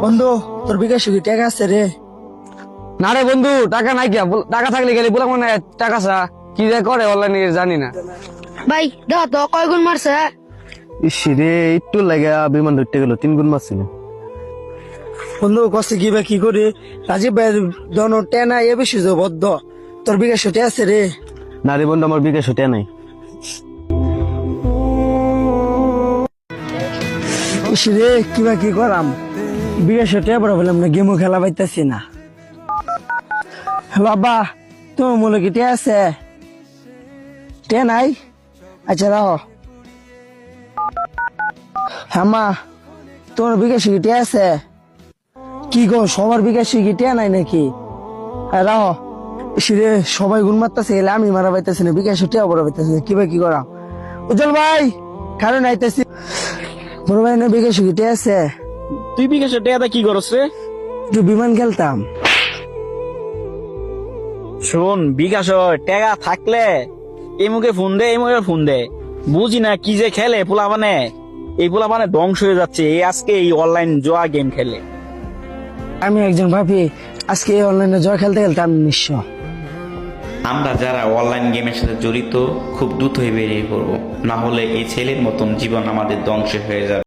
বন্ধু তোর বিকাশে কি টাকা আছে রে? না রে বন্ধু, টাকা নাই কি? টাকা থাকলে গেলে বলে মনে হয় টাকা চা কি যে করে অনলাইনে জানি না। ভাই দাও তো কয় গুণ মারছে? ইস রে, একটু লাগে বিমান ধরতে গেল 3 গুণ মারছিল। বন্ধু কষ্ট কি বা কি করি? রাজীব ভাই দন টেনা এ বেশি যে বদ্ধ। তোর বিকাশে টাকা আছে রে? না রে বন্ধু, আমার বিকাশ হতে নাই। ইস রে কি বা কি করাম, বিকাশে টাকা পড়া বললাম না, গেমও খেলা পাইতেছি না। হ্যালো আব্বা, তোমার মূল্য কি টাকা আছে? টাকা নাই? আচ্ছা রাখো। হ্যাঁ মা, তোমার বিকাশে কি টাকা আছে? কি গো সবার বিকাশে কি টাকা নাই নাকি? হ্যাঁ রাখো। ইসরে সবাই গুণ মারতেছে গেলে আমি মারা পাইতেছি না, বিকাশে টাকা পড়া পাইতেছি না, কি ভাই কি করা? উজ্জ্বল ভাই কারণ আইতেছি। বড় ভাই না বিকাশে কি টাকা আছে? তুই বিকাশের টাকাটা কি করছ রে? একটু বিমান খেলতাম। শোন, বিকাশ টাকা থাকলে এই মুখে ফোন দে, এই মুখে ফোন দে। বুঝি না কি যে খেলে পোলা মানে, এই পোলা মানে ধ্বংস হয়ে যাচ্ছে এই আজকে এই অনলাইন জোয়া গেম খেলে। আমি একজন ভাবি আজকে অনলাইনে জয় খেলতে খেলতে আমি নিঃস্ব। আমরা যারা অনলাইন গেমের সাথে জড়িত খুব দ্রুতই বেরিয়ে পড়ব, না হলে এই ছেলের মতন জীবন আমাদের ধ্বংস হয়ে যাবে।